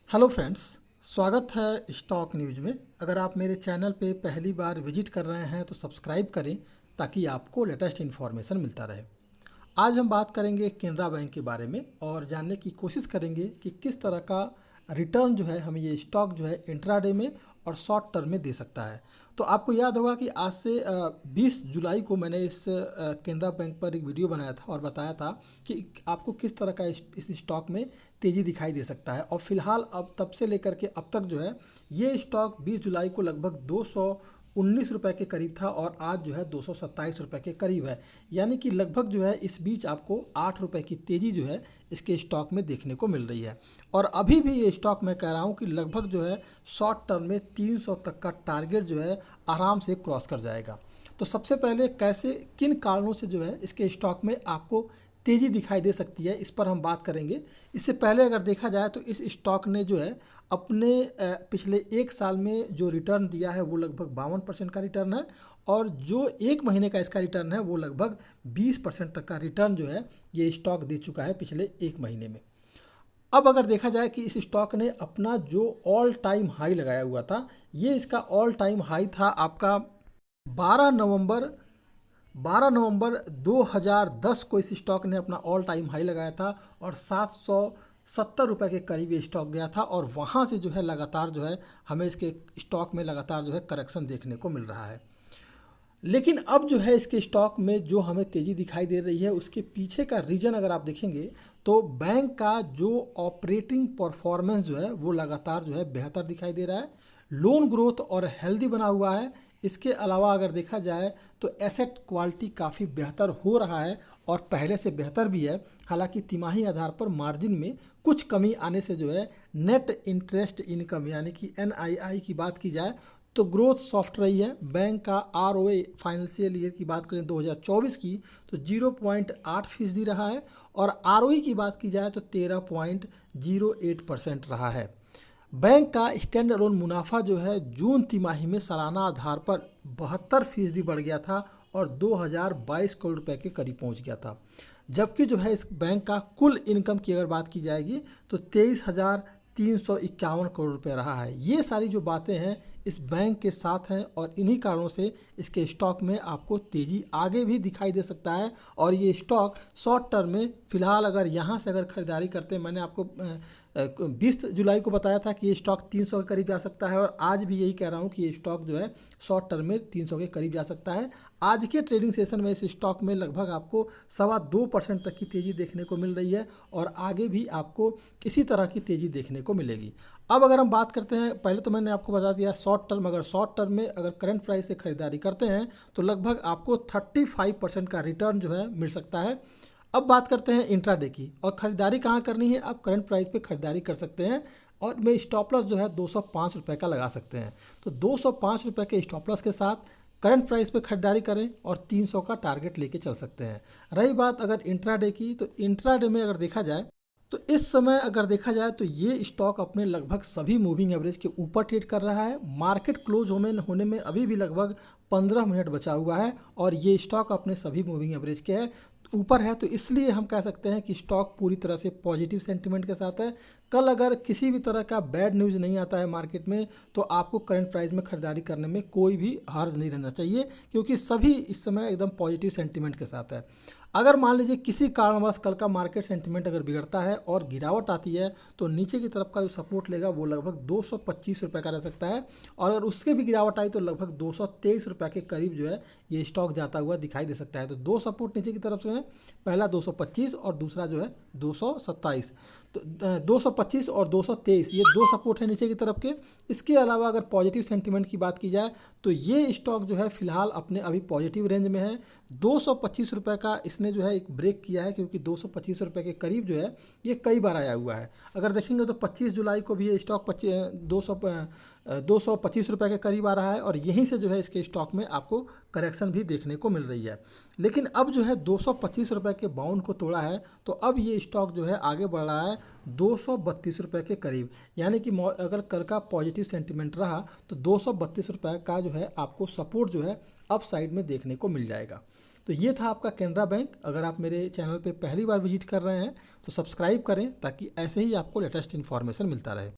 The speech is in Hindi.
हेलो फ्रेंड्स, स्वागत है स्टॉक न्यूज़ में। अगर आप मेरे चैनल पे पहली बार विजिट कर रहे हैं तो सब्सक्राइब करें ताकि आपको लेटेस्ट इन्फॉर्मेशन मिलता रहे। आज हम बात करेंगे केनरा बैंक के बारे में और जानने की कोशिश करेंगे कि किस तरह का रिटर्न जो है हमें ये स्टॉक जो है इंट्राडे में और शॉर्ट टर्म में दे सकता है। तो आपको याद होगा कि आज से 20 जुलाई को मैंने इस केनरा बैंक पर एक वीडियो बनाया था और बताया था कि आपको किस तरह का इस स्टॉक में तेज़ी दिखाई दे सकता है। और फिलहाल अब तब से लेकर के अब तक जो है ये स्टॉक 20 जुलाई को लगभग 219 रुपये के करीब था और आज जो है 227 रुपये के करीब है। यानी कि लगभग जो है इस बीच आपको 8 रुपये की तेज़ी जो है इसके स्टॉक में देखने को मिल रही है। और अभी भी ये स्टॉक मैं कह रहा हूँ कि लगभग जो है शॉर्ट टर्म में 300 तक का टारगेट जो है आराम से क्रॉस कर जाएगा। तो सबसे पहले कैसे किन कारणों से जो है इसके स्टॉक में आपको तेज़ी दिखाई दे सकती है, इस पर हम बात करेंगे। इससे पहले अगर देखा जाए तो इस स्टॉक ने जो है अपने पिछले एक साल में जो रिटर्न दिया है वो लगभग 52% का रिटर्न है और जो एक महीने का इसका रिटर्न है वो लगभग 20% तक का रिटर्न जो है ये स्टॉक दे चुका है पिछले एक महीने में। अब अगर देखा जाए कि इस स्टॉक ने अपना जो ऑल टाइम हाई लगाया हुआ था, ये इसका ऑल टाइम हाई था आपका 12 नवंबर 2010 को इस स्टॉक ने अपना ऑल टाइम हाई लगाया था और 770 रुपये के करीब ये स्टॉक गया था और वहाँ से जो है लगातार जो है हमें इसके स्टॉक में लगातार जो है करेक्शन देखने को मिल रहा है। लेकिन अब जो है इसके स्टॉक में जो हमें तेज़ी दिखाई दे रही है उसके पीछे का रीज़न अगर आप देखेंगे तो बैंक का जो ऑपरेटिंग परफॉर्मेंस जो है वो लगातार जो है बेहतर दिखाई दे रहा है। लोन ग्रोथ और हेल्दी बना हुआ है। इसके अलावा अगर देखा जाए तो एसेट क्वालिटी काफ़ी बेहतर हो रहा है और पहले से बेहतर भी है। हालांकि तिमाही आधार पर मार्जिन में कुछ कमी आने से जो है नेट इंटरेस्ट इनकम यानी कि NII की बात की जाए तो ग्रोथ सॉफ्ट रही है। बैंक का ROA फाइनेंशियल ईयर की बात करें 2024 की तो 0.8% रहा है और ROE की बात की जाए तो 13.08% रहा है। बैंक का स्टैंड अलोन मुनाफा जो है जून तिमाही में सालाना आधार पर 72% बढ़ गया था और 2022 करोड़ रुपए के करीब पहुंच गया था। जबकि जो है इस बैंक का कुल इनकम की अगर बात की जाएगी तो 23,351 करोड़ रुपए रहा है। ये सारी जो बातें हैं इस बैंक के साथ हैं और इन्हीं कारणों से इसके स्टॉक में आपको तेज़ी आगे भी दिखाई दे सकता है। और ये स्टॉक शॉर्ट टर्म में फ़िलहाल अगर यहाँ से अगर ख़रीदारी करते हैं, मैंने आपको 20 जुलाई को बताया था कि ये स्टॉक 300 के करीब जा सकता है और आज भी यही कह रहा हूँ कि ये स्टॉक जो है शॉर्ट टर्म में 300 के करीब जा सकता है। आज के ट्रेडिंग सेशन में इस स्टॉक में लगभग आपको 2.25% तक की तेज़ी देखने को मिल रही है और आगे भी आपको इसी तरह की तेज़ी देखने को मिलेगी। अब अगर हम बात करते हैं, पहले तो मैंने आपको बता दिया शॉर्ट टर्म, अगर शॉर्ट टर्म में अगर करंट प्राइस से ख़रीदारी करते हैं तो लगभग आपको 35% का रिटर्न जो है मिल सकता है। अब बात करते हैं इंट्राडे की और ख़रीदारी कहाँ करनी है। आप करंट प्राइस पे ख़रीदारी कर सकते हैं और में स्टॉप लॉस जो है 205 रुपये का लगा सकते हैं। तो 205 रुपये के स्टॉप लॉस के साथ करंट प्राइस पे खरीदारी करें और 300 का टारगेट लेके चल सकते हैं। रही बात अगर इंट्राडे की, तो इंट्राडे में अगर देखा जाए तो इस समय अगर देखा जाए तो ये स्टॉक अपने लगभग सभी मूविंग एवरेज के ऊपर ट्रेड कर रहा है। मार्केट क्लोज होने में अभी भी लगभग 15 मिनट बचा हुआ है और ये स्टॉक अपने सभी मूविंग एवरेज के है ऊपर है। तो इसलिए हम कह सकते हैं कि स्टॉक पूरी तरह से पॉजिटिव सेंटिमेंट के साथ है। कल अगर किसी भी तरह का बैड न्यूज़ नहीं आता है मार्केट में तो आपको करंट प्राइस में खरीदारी करने में कोई भी हर्ज नहीं रहना चाहिए क्योंकि सभी इस समय एकदम पॉजिटिव सेंटिमेंट के साथ है। अगर मान लीजिए किसी कारणवश कल का मार्केट सेंटिमेंट अगर बिगड़ता है और गिरावट आती है तो नीचे की तरफ का जो सपोर्ट लेगा वो लगभग 225 रुपये का रह सकता है और अगर उसके भी गिरावट आई तो लगभग 223 रुपये के करीब जो है ये स्टॉक जाता हुआ दिखाई दे सकता है। तो दो सपोर्ट नीचे की तरफ से है, पहला 225 और दूसरा जो है 227। तो 225 और 223 ये दो सपोर्ट है नीचे की तरफ के। इसके अलावा अगर पॉजिटिव सेंटिमेंट की बात की जाए तो ये स्टॉक जो है फिलहाल अपने अभी पॉजिटिव रेंज में है। 225 रुपये का इसने जो है एक ब्रेक किया है क्योंकि 225 रुपये के करीब जो है ये कई बार आया हुआ है। अगर देखेंगे तो 25 जुलाई को भी ये स्टॉक 225 रुपये के करीब आ रहा है और यहीं से जो है इसके स्टॉक में आपको करेक्शन भी देखने को मिल रही है। लेकिन अब जो है 225 रुपये के बाउंड को तोड़ा है तो अब ये स्टॉक जो है आगे बढ़ रहा है 232 रुपये के करीब। यानी कि अगर कल का पॉजिटिव सेंटिमेंट रहा तो 232 रुपये का जो है आपको सपोर्ट जो है अप साइड में देखने को मिल जाएगा। तो ये था आपका केनरा बैंक। अगर आप मेरे चैनल पे पहली बार विजिट कर रहे हैं तो सब्सक्राइब करें ताकि ऐसे ही आपको लेटेस्ट इन्फॉर्मेशन मिलता रहे।